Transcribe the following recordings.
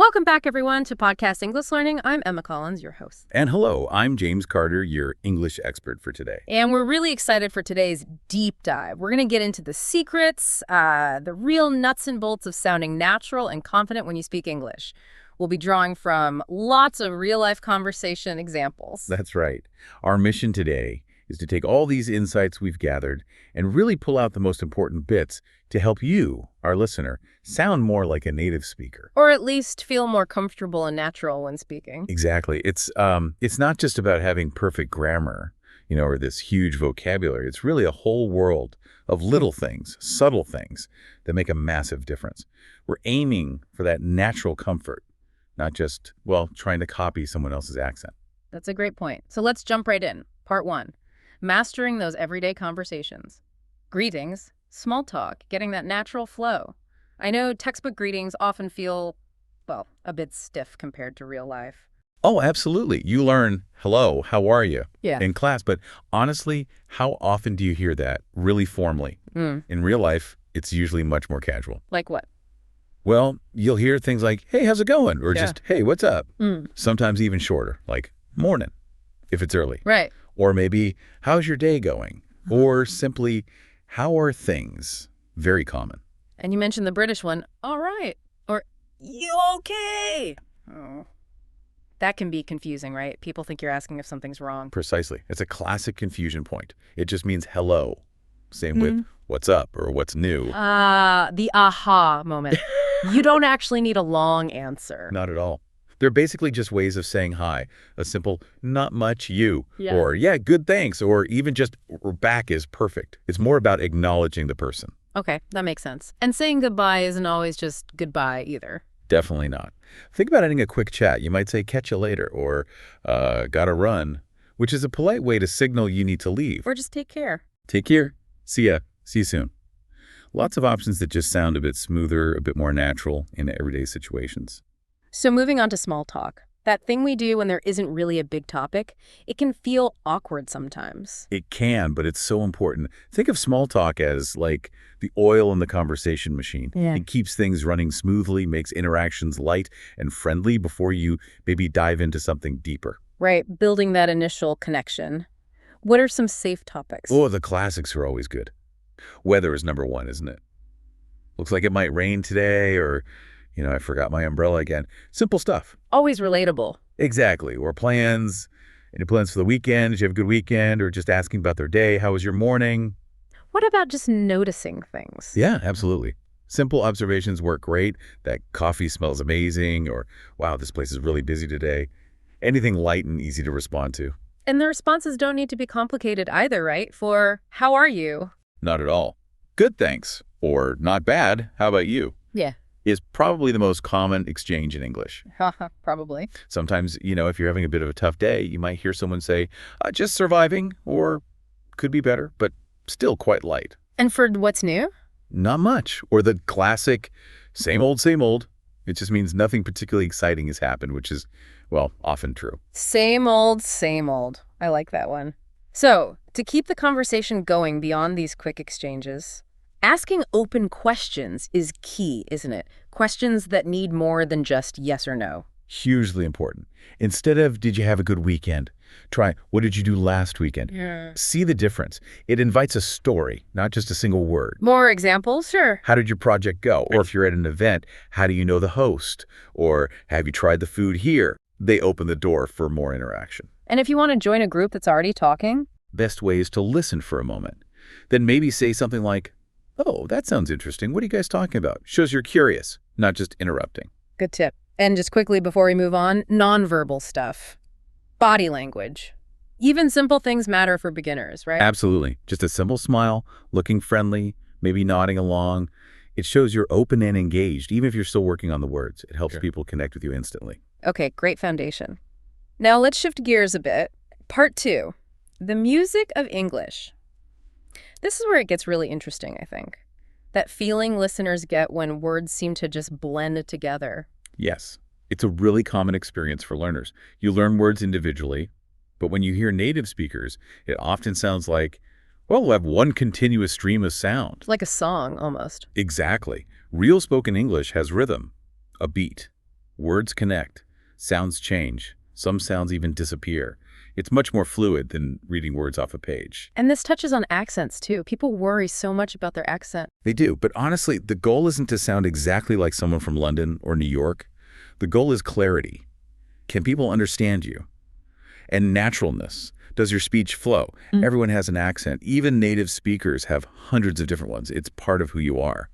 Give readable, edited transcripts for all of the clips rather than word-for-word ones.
Welcome back, everyone, to Podcast English Learning. I'm Emma Collins, your host. And hello, I'm James Carter, your English expert for today. And we're really excited for today's deep dive. We're going to get into the secrets, the real nuts and bolts of sounding natural and confident when you speak English. We'll be drawing from lots of real-life conversation examples. That's right. Our mission today is to take all these insights we've gathered and really pull out the most important bits to help you, our listener, sound more like a native speaker. Or at least feel more comfortable and natural when speaking. Exactly. It's not just about having perfect grammar, or this huge vocabulary. It's really a whole world of little things, subtle things that make a massive difference. We're aiming for that natural comfort, not just, trying to copy someone else's accent. That's a great point. So let's jump right in. Part 1. Mastering those everyday conversations. Greetings, small talk, getting that natural flow. I know textbook greetings often feel, a bit stiff compared to real life. Oh, absolutely. You learn, hello, how are you, in class. But honestly, how often do you hear that really formally? In real life, it's usually much more casual. Like what? Well, you'll hear things like, hey, how's it going? Or just, hey, what's up? Sometimes even shorter, like morning, if it's early. Right. Or maybe, how's your day going? Or simply, how are things? Very common. And you mentioned the British one, all right. Or, you okay? Oh. That can be confusing, right? People think you're asking if something's wrong. Precisely. It's a classic confusion point. It just means hello. Same with what's up or what's new. The aha moment. You don't actually need a long answer. Not at all. They're basically just ways of saying hi. A simple, not much, you. Yeah. Or, yeah, good, thanks. Or even just, we're back is perfect. It's more about acknowledging the person. Okay, that makes sense. And saying goodbye isn't always just goodbye either. Definitely not. Think about ending a quick chat. You might say, catch you later, or gotta run, which is a polite way to signal you need to leave. Or just take care. Take care. See ya. See you soon. Lots of options that just sound a bit smoother, a bit more natural in everyday situations. So moving on to small talk. That thing we do when there isn't really a big topic, it can feel awkward sometimes. It can, but it's so important. Think of small talk as like the oil in the conversation machine. Yeah. It keeps things running smoothly, makes interactions light and friendly before you maybe dive into something deeper. Right, building that initial connection. What are some safe topics? Oh, the classics are always good. Weather is number one, isn't it? Looks like it might rain today, or, I forgot my umbrella again. Simple stuff. Always relatable. Exactly. Or plans. Any plans for the weekend? Did you have a good weekend? Or just asking about their day. How was your morning? What about just noticing things? Yeah, absolutely. Simple observations work great. That coffee smells amazing, or wow, this place is really busy today. Anything light and easy to respond to. And the responses don't need to be complicated either, right? For, how are you? Not at all. Good, thanks. Or not bad. How about you? Yeah. Is probably the most common exchange in English. Probably. Sometimes, if you're having a bit of a tough day, you might hear someone say, just surviving, or could be better, but still quite light. And for what's new? Not much. Or the classic, same old, same old. It just means nothing particularly exciting has happened, which is, often true. Same old, same old. I like that one. So, to keep the conversation going beyond these quick exchanges, asking open questions is key, isn't it? Questions that need more than just yes or no. Hugely important. Instead of, did you have a good weekend? Try, what did you do last weekend? Yeah. See the difference. It invites a story, not just a single word. More examples? Sure. How did your project go? Or if you're at an event, how do you know the host? Or have you tried the food here? They open the door for more interaction. And if you want to join a group that's already talking? Best way is to listen for a moment. Then maybe say something like, oh, that sounds interesting. What are you guys talking about? Shows you're curious, not just interrupting. Good tip. And just quickly before we move on, nonverbal stuff. Body language. Even simple things matter for beginners, right? Absolutely. Just a simple smile, looking friendly, maybe nodding along. It shows you're open and engaged, even if you're still working on the words. It helps people connect with you instantly. Okay, great foundation. Now let's shift gears a bit. Part 2, the music of English. This is where it gets really interesting, I think. That feeling listeners get when words seem to just blend together. Yes, it's a really common experience for learners. You learn words individually, but when you hear native speakers, it often sounds like, we'll have one continuous stream of sound. Like a song, almost. Exactly. Real spoken English has rhythm, a beat. Words connect. Sounds change. Some sounds even disappear. It's much more fluid than reading words off a page. And this touches on accents, too. People worry so much about their accent. They do, but honestly, the goal isn't to sound exactly like someone from London or New York. The goal is clarity. Can people understand you? And naturalness. Does your speech flow? Everyone has an accent. Even native speakers have hundreds of different ones. It's part of who you are.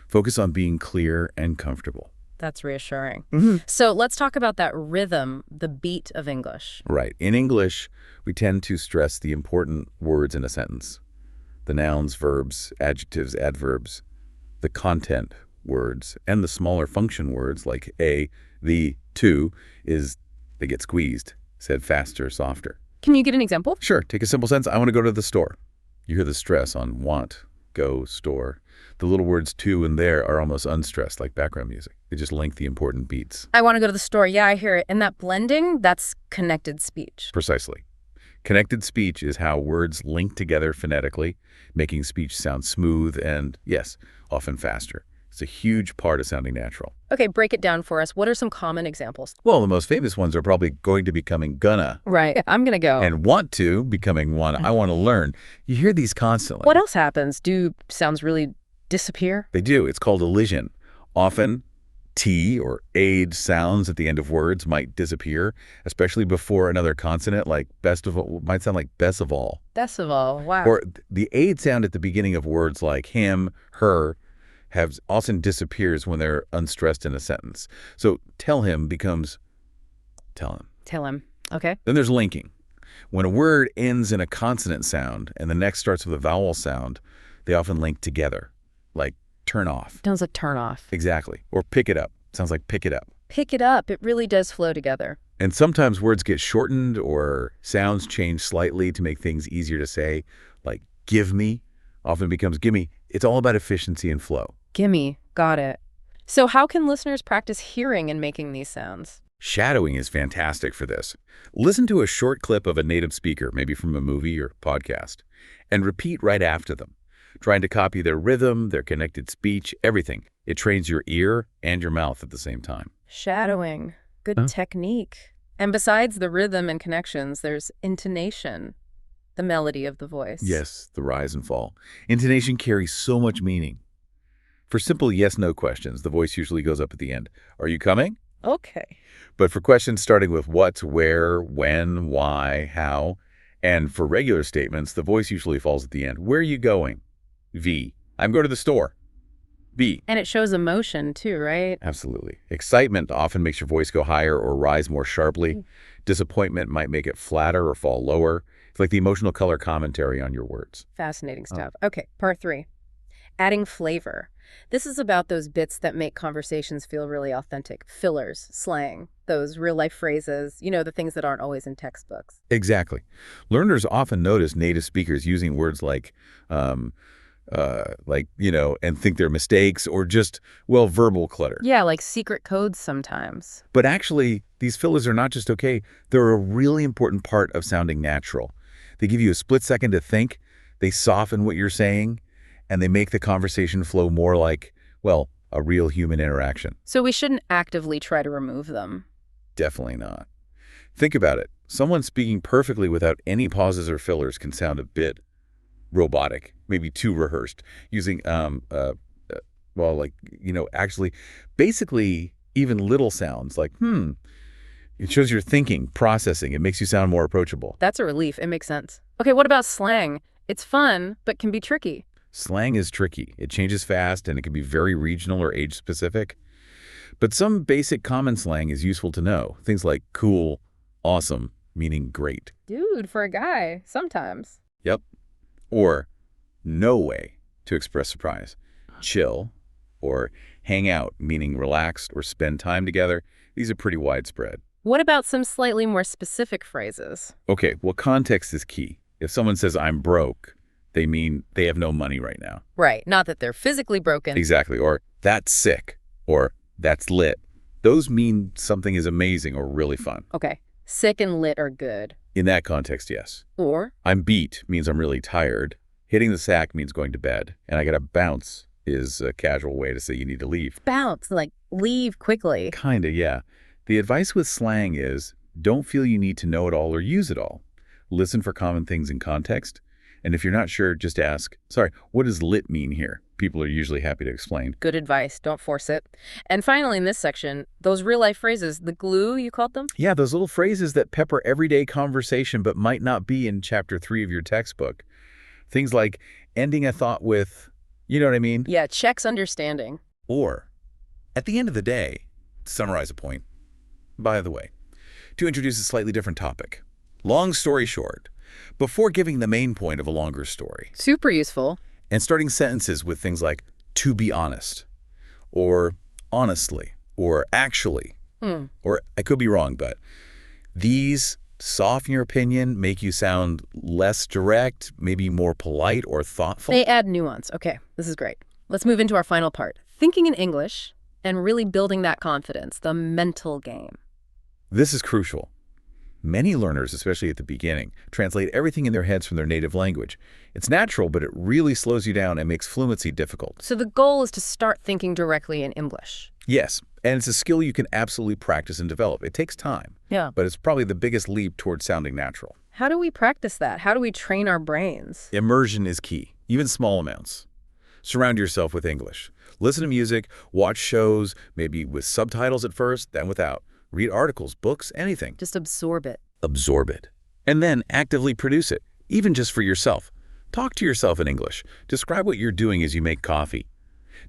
Focus on being clear and comfortable. That's reassuring. So let's talk about that rhythm, the beat of English. Right. In English, we tend to stress the important words in a sentence. The nouns, verbs, adjectives, adverbs, the content words, and the smaller function words like a, the, to, they get squeezed, said faster, softer. Can you get an example? Sure. Take a simple sentence. I want to go to the store. You hear the stress on want, go, store. The little words to and there are almost unstressed, like background music. They just link the important beats. I want to go to the store. Yeah, I hear it. And that blending, that's connected speech. Precisely. Connected speech is how words link together phonetically, making speech sound smooth and, yes, often faster. It's a huge part of sounding natural. Okay, break it down for us. What are some common examples? Well, the most famous ones are probably going to becoming gonna. Right. I'm going to go. And want to becoming wanna. I want to learn. You hear these constantly. What else happens? Do sounds really disappear? They do. It's called elision. Often, T or aid sounds at the end of words might disappear, especially before another consonant, like best of all, might sound like best of all. Best of all, wow. Or the aid sound at the beginning of words like him, her, often disappears when they're unstressed in a sentence. So tell him becomes tell him. Tell him. Okay. Then there's linking. When a word ends in a consonant sound and the next starts with a vowel sound, they often link together, like turn off. Sounds like turn off. Exactly. Or pick it up. Sounds like pick it up. Pick it up. It really does flow together. And sometimes words get shortened or sounds change slightly to make things easier to say, like give me often becomes gimme. It's all about efficiency and flow. Gimme. Got it. So how can listeners practice hearing and making these sounds? Shadowing is fantastic for this. Listen to a short clip of a native speaker, maybe from a movie or podcast, and repeat right after them, trying to copy their rhythm, their connected speech, everything. It trains your ear and your mouth at the same time. Shadowing. Good technique. And besides the rhythm and connections, there's intonation, the melody of the voice. Yes, the rise and fall. Intonation carries so much meaning. For simple yes-no questions, the voice usually goes up at the end. Are you coming? Okay. But for questions starting with what, where, when, why, how, and for regular statements, the voice usually falls at the end. Where are you going? V. I'm going to the store. B. And it shows emotion too, right? Absolutely. Excitement often makes your voice go higher or rise more sharply. Disappointment might make it flatter or fall lower. It's like the emotional color commentary on your words. Fascinating stuff. Okay, part 3. Adding flavor. This is about those bits that make conversations feel really authentic. Fillers, slang, those real-life phrases, the things that aren't always in textbooks. Exactly. Learners often notice native speakers using words like, and think they're mistakes or just, verbal clutter. Yeah, like secret codes sometimes. But actually, these fillers are not just okay. They're a really important part of sounding natural. They give you a split second to think, they soften what you're saying, and they make the conversation flow more like, a real human interaction. So we shouldn't actively try to remove them. Definitely not. Think about it. Someone speaking perfectly without any pauses or fillers can sound a bit robotic, maybe too rehearsed, using, basically even little sounds like, It shows you're thinking, processing. It makes you sound more approachable. That's a relief. It makes sense. Okay, what about slang? It's fun, but can be tricky. Slang is tricky. It changes fast, and it can be very regional or age-specific. But some basic common slang is useful to know. Things like cool, awesome, meaning great. Dude, for a guy, sometimes. Yep. Or no way, to express surprise. Chill, or hang out, meaning relaxed or spend time together. These are pretty widespread. What about some slightly more specific phrases? Okay, context is key. If someone says, I'm broke, they mean they have no money right now. Right, not that they're physically broken. Exactly, or that's sick, or that's lit. Those mean something is amazing or really fun. Okay, sick and lit are good. In that context, yes. Or? I'm beat means I'm really tired. Hitting the sack means going to bed. And I got to bounce is a casual way to say you need to leave. Bounce, like leave quickly. Kinda, yeah. The advice with slang is don't feel you need to know it all or use it all. Listen for common things in context. And if you're not sure, just ask, sorry, what does lit mean here? People are usually happy to explain. Good advice. Don't force it. And finally, in this section, those real-life phrases, the glue, you called them? Yeah, those little phrases that pepper everyday conversation but might not be in chapter 3 of your textbook. Things like ending a thought with, you know what I mean? Yeah, checks understanding. Or, at the end of the day, to summarize a point. By the way, to introduce a slightly different topic. Long story short, before giving the main point of a longer story, Super useful. and starting sentences with things like, to be honest, or honestly, or actually, or I could be wrong, but these soften your opinion, make you sound less direct, maybe more polite or thoughtful. They add nuance. Okay, this is great. Let's move into our final part. Thinking in English and really building that confidence, the mental game. This is crucial. Many learners, especially at the beginning, translate everything in their heads from their native language. It's natural, but it really slows you down and makes fluency difficult. So the goal is to start thinking directly in English. Yes, and it's a skill you can absolutely practice and develop. It takes time, Yeah. but it's probably the biggest leap towards sounding natural. How do we practice that? How do we train our brains? Immersion is key, even small amounts. Surround yourself with English. Listen to music, watch shows, maybe with subtitles at first, then without. Read articles, books, anything. Just absorb it. Absorb it. And then actively produce it, even just for yourself. Talk to yourself in English. Describe what you're doing as you make coffee.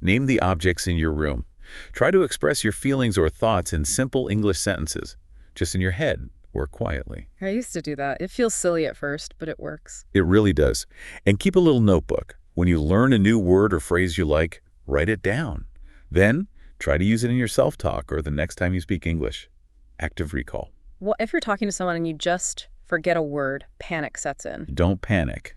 Name the objects in your room. Try to express your feelings or thoughts in simple English sentences, just in your head or quietly. I used to do that. It feels silly at first, but it works. It really does. And keep a little notebook. When you learn a new word or phrase you like, write it down. Then, try to use it in your self-talk or the next time you speak English. Active recall. Well, if you're talking to someone and you just forget a word, panic sets in. Don't panic.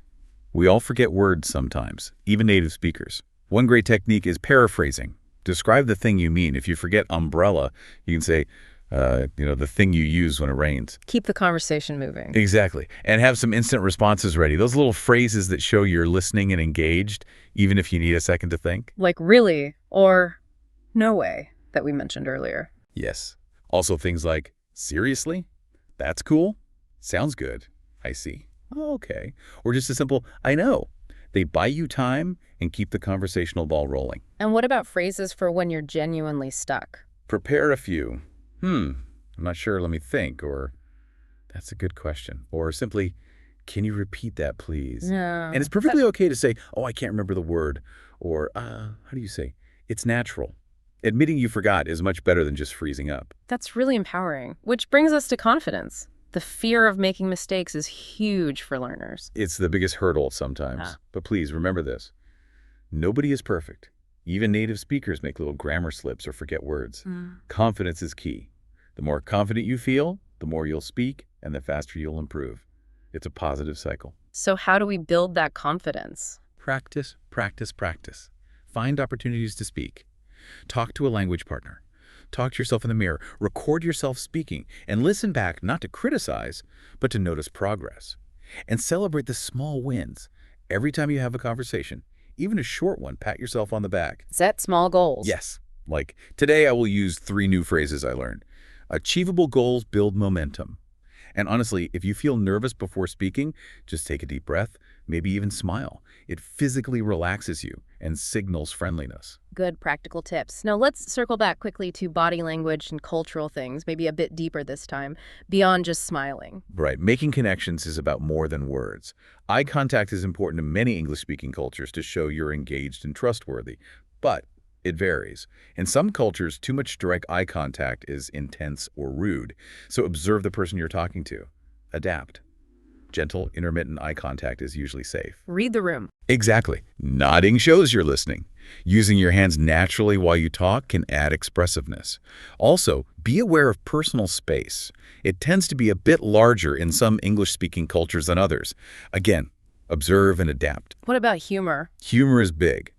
We all forget words sometimes, even native speakers. One great technique is paraphrasing. Describe the thing you mean. If you forget umbrella, you can say, the thing you use when it rains. Keep the conversation moving. Exactly. And have some instant responses ready. Those little phrases that show you're listening and engaged, even if you need a second to think. Like really or no way that we mentioned earlier. Yes. Also things like, seriously? That's cool? Sounds good. I see. Oh, okay. Or just a simple, I know. They buy you time and keep the conversational ball rolling. And what about phrases for when you're genuinely stuck? Prepare a few. I'm not sure, let me think. Or, that's a good question. Or simply, can you repeat that, please? Yeah. And it's perfectly okay to say, oh, I can't remember the word. Or, how do you say? It's natural. Admitting you forgot is much better than just freezing up. That's really empowering, which brings us to confidence. The fear of making mistakes is huge for learners. It's the biggest hurdle sometimes. But please remember this. Nobody is perfect. Even native speakers make little grammar slips or forget words. Confidence is key. The more confident you feel, the more you'll speak and the faster you'll improve. It's a positive cycle. So how do we build that confidence? Practice, practice, practice. Find opportunities to speak. Talk to a language partner. Talk to yourself in the mirror. Record yourself speaking and listen back not to criticize, but to notice progress. And celebrate the small wins. Every time you have a conversation, even a short one, pat yourself on the back. Set small goals. Yes. Like, today I will use 3 new phrases I learned. Achievable goals build momentum. And honestly, if you feel nervous before speaking, just take a deep breath, maybe even smile. It physically relaxes you and signals friendliness. Good practical tips. Now let's circle back quickly to body language and cultural things, maybe a bit deeper this time, beyond just smiling. Right. Making connections is about more than words. Eye contact is important in many English-speaking cultures to show you're engaged and trustworthy. But it varies. In some cultures, too much direct eye contact is intense or rude. So observe the person you're talking to. Adapt. Gentle, intermittent eye contact is usually safe. Read the room. Exactly. Nodding shows you're listening. Using your hands naturally while you talk can add expressiveness. Also, be aware of personal space. It tends to be a bit larger in some English-speaking cultures than others. Again, observe and adapt. What about humor? Humor is big.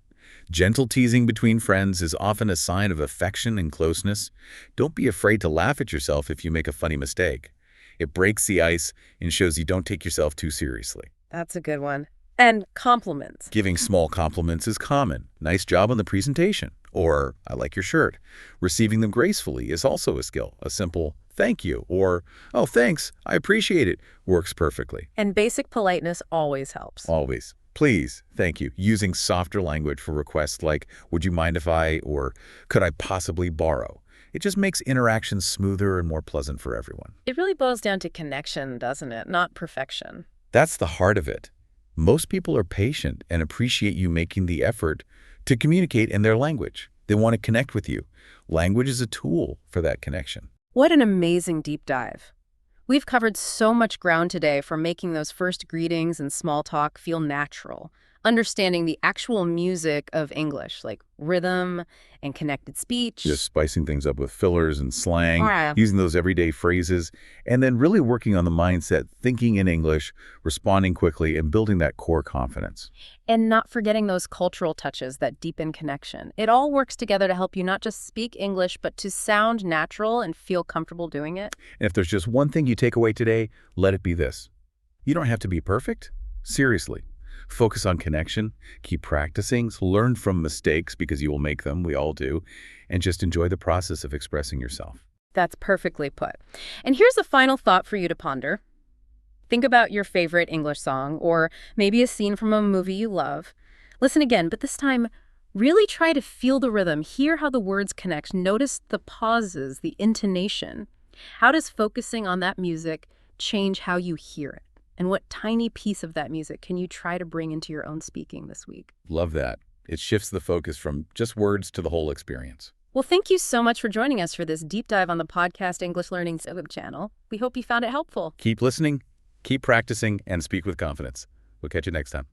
Gentle teasing between friends is often a sign of affection and closeness. Don't be afraid to laugh at yourself if you make a funny mistake. It breaks the ice and shows you don't take yourself too seriously. That's a good one. And compliments. Giving small compliments is common. Nice job on the presentation. Or, I like your shirt. Receiving them gracefully is also a skill. A simple, thank you, or, oh, thanks, I appreciate it, works perfectly. And basic politeness always helps. Always. Please, thank you. Using softer language for requests like, would you mind if I, or could I possibly borrow? It just makes interactions smoother and more pleasant for everyone. It really boils down to connection, doesn't it? Not perfection. That's the heart of it. Most people are patient and appreciate you making the effort to communicate in their language. They want to connect with you. Language is a tool for that connection. What an amazing deep dive. We've covered so much ground today, from making those first greetings and small talk feel natural, understanding the actual music of English, like rhythm and connected speech. Just spicing things up with fillers and slang, Yeah. using those everyday phrases, and then really working on the mindset, thinking in English, responding quickly, and building that core confidence. And not forgetting those cultural touches that deepen connection. It all works together to help you not just speak English, but to sound natural and feel comfortable doing it. And if there's just one thing you take away today, let it be this. You don't have to be perfect. Seriously. Focus on connection, keep practicing, learn from mistakes because you will make them, we all do, and just enjoy the process of expressing yourself. That's perfectly put. And here's a final thought for you to ponder. Think about your favorite English song, or maybe a scene from a movie you love. Listen again, but this time, really try to feel the rhythm, hear how the words connect, notice the pauses, the intonation. How does focusing on that music change how you hear it? And what tiny piece of that music can you try to bring into your own speaking this week? Love that. It shifts the focus from just words to the whole experience. Well, thank you so much for joining us for this deep dive on the Podcast English Learning YouTube channel. We hope you found it helpful. Keep listening, keep practicing, and speak with confidence. We'll catch you next time.